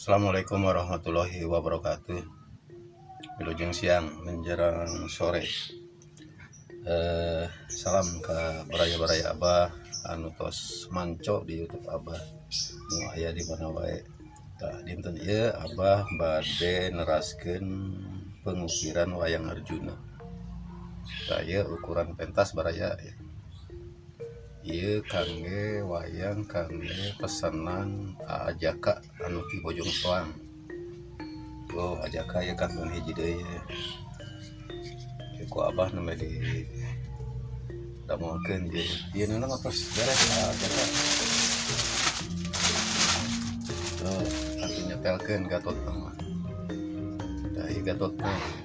Assalamualaikum warahmatullahi wabarakatuh. Wilujeng siang menjelang sore. Salam ke baraya-baraya Abah anu tos manco di YouTube Abah. Nu aya di mana wae. Tah dinten ieu Abah bade neraskeun pengukiran wayang Arjuna. Tah ieu ukuran pentas baraya ya. Ieu kangge wayang kangge pesanan Ajaka anu ti Bojong Soang. Oh Ajaka ya kangge hiji deui ya. Ku Abah namanya di damolkeun ieu. Ieu nu ngapos beres Ajaka. Tuh, kaki nyetelkeun Gatot mah. Da ieu Gatot mah.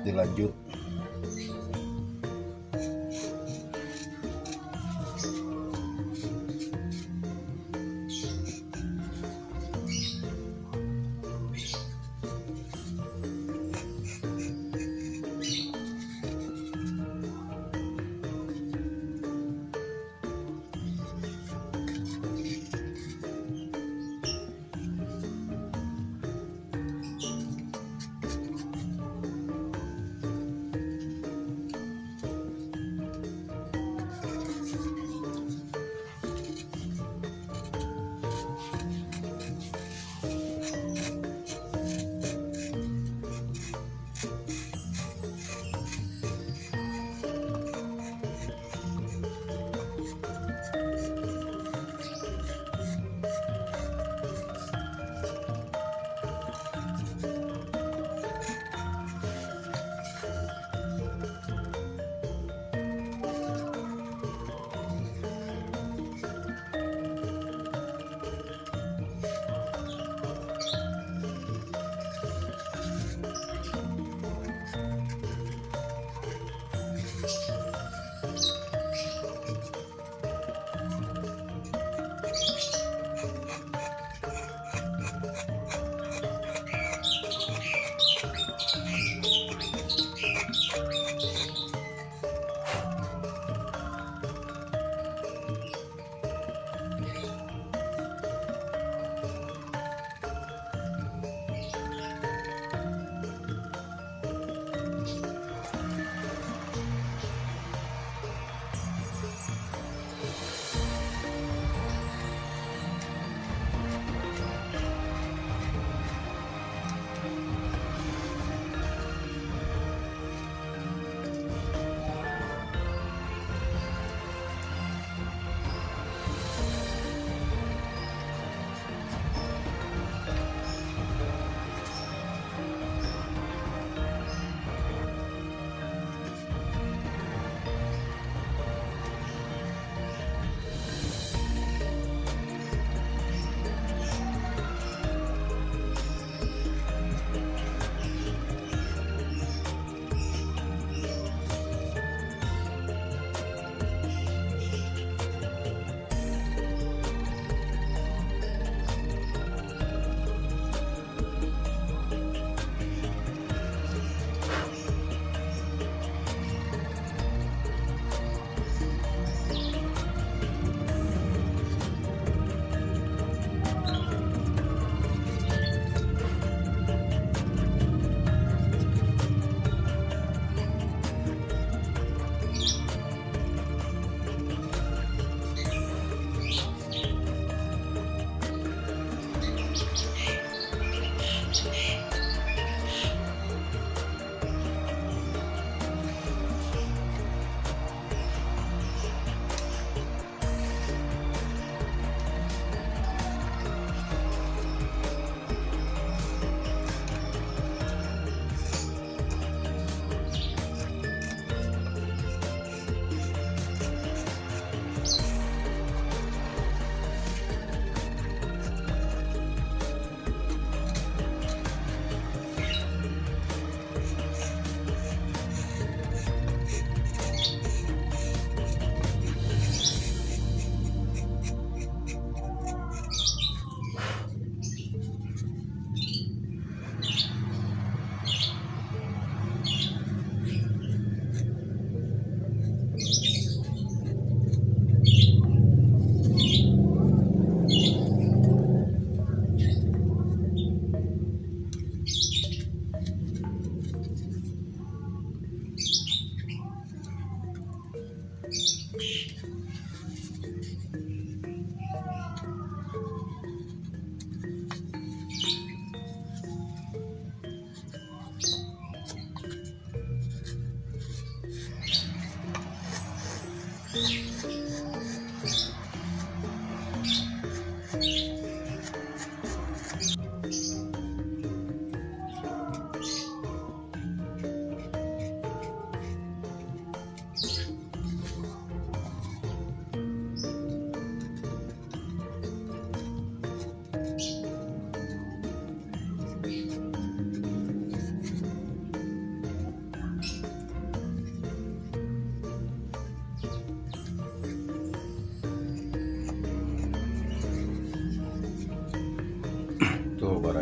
Dilanjut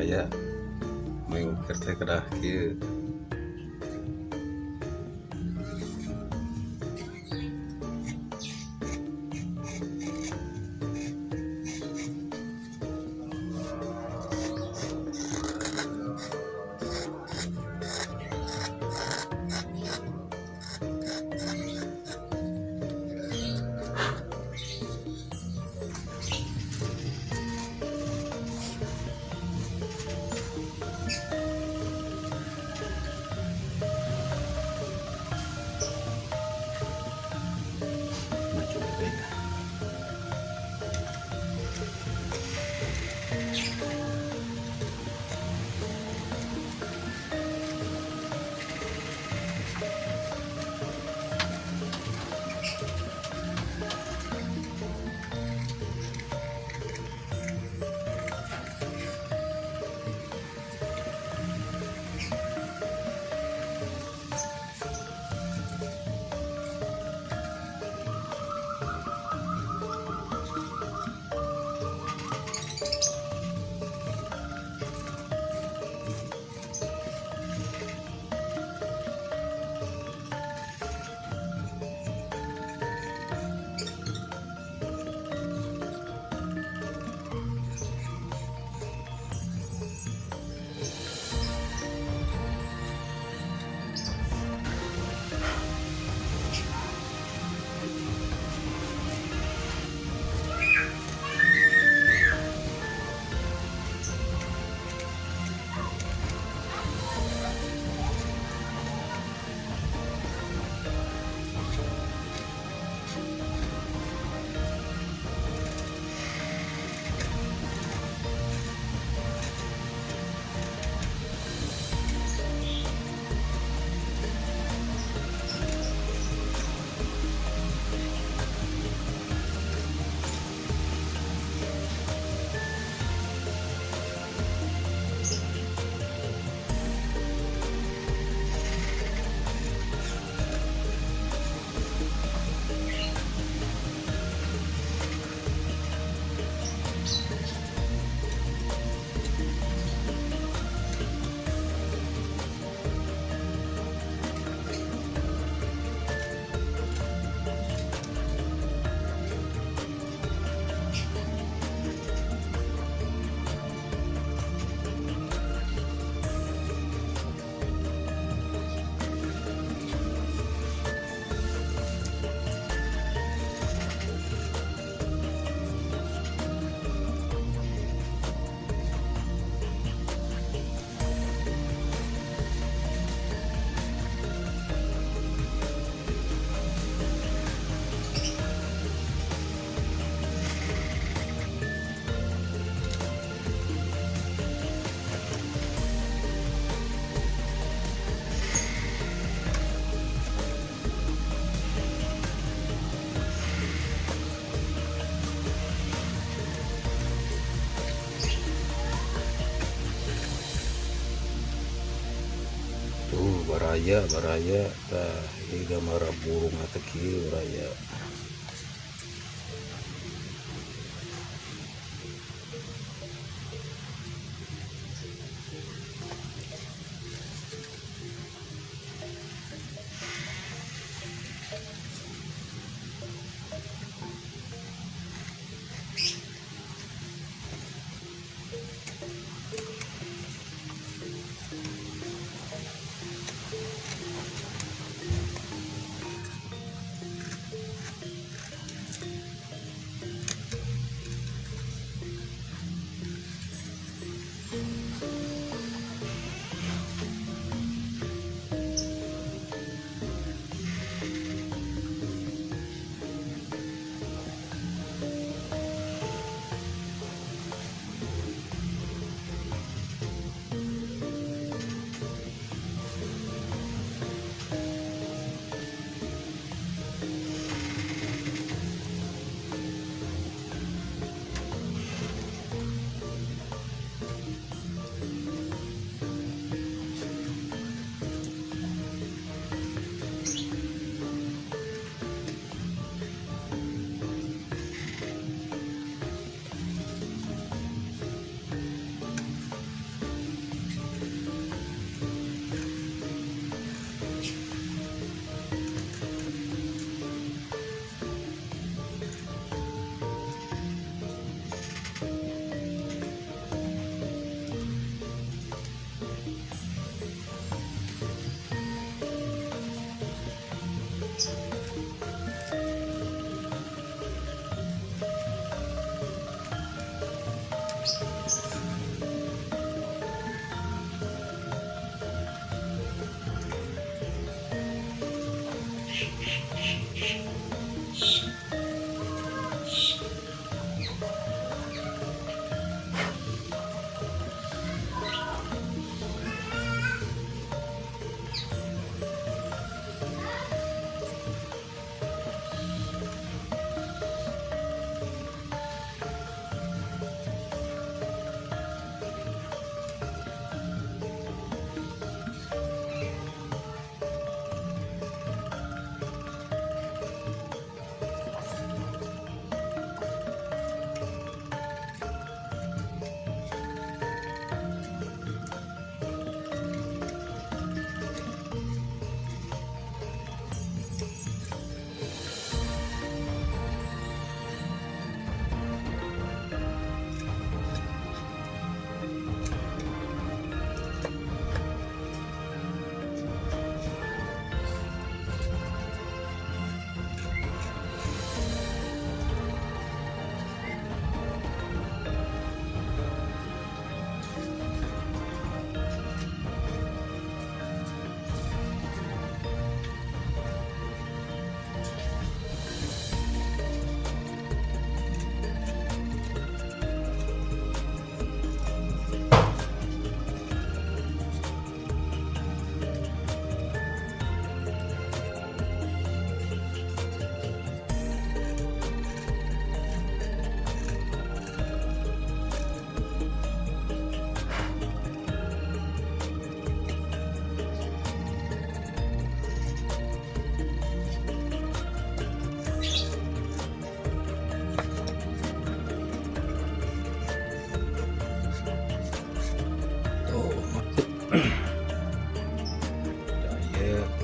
baraya mengukir teh kedah kieu. baraya tah ieu gambar burung atau kieu baraya.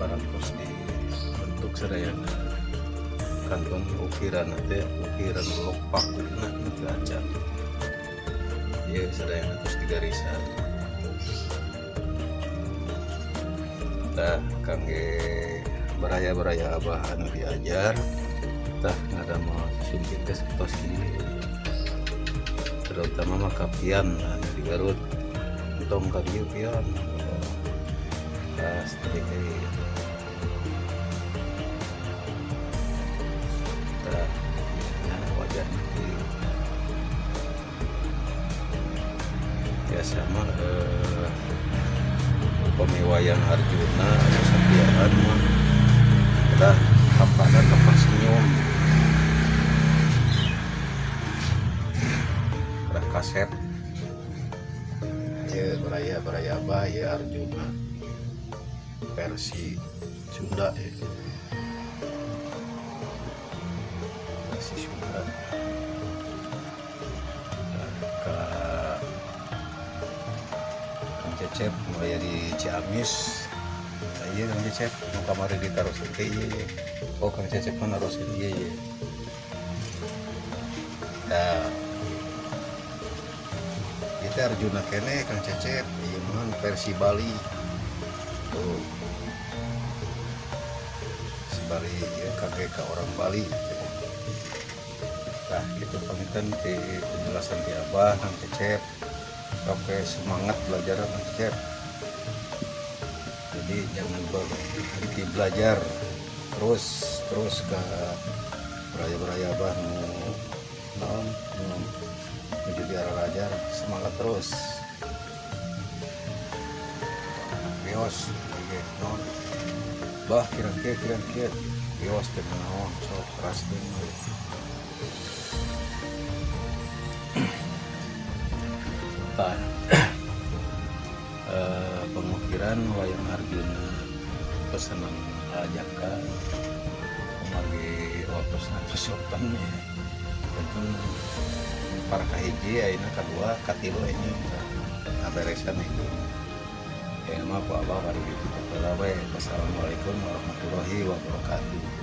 barang terus dibentuk sedayana kantong ukiran nanti ukiran lok paku nanti aja ya sedayana terus digarisan tah kangge beraya abah anu diajar tah ngada mau suntik ke setos ini terutama mah kapian anu di Garut entong ka dieu pian seperti wajah ya sama pemiwayang Arjuna atau Satyaan mah udah kapan tempat senyum udah kaset ya beraya abah ya Arjuna versi Sunda ya. Versi Sunda Kang Cecep mulai di Ciamis iya Kang Cecep mau kamari ditarusin ke iya oh Kang Cecep kan narusin iya nah kita Arjuna kene Kang Cecep iya man versi Bali tuh Bali ya kakek ke orang Bali nah itu pamitan di penjelasan di abah Kang Cecep sampai semangat belajar Kang Cecep jadi jangan berhenti belajar terus ke beraya abah mau menjadi arah raja semangat terus bios non bah kira-kira bios dengan naon so keras dengan pengukiran wayang Arjuna pesanan Jaka kemari waktu sopan ya itu para kahiji aina kedua katilu ini beresan itu ya mah Pak Abah bari gitu. Assalamualaikum warahmatullahi wabarakatuh.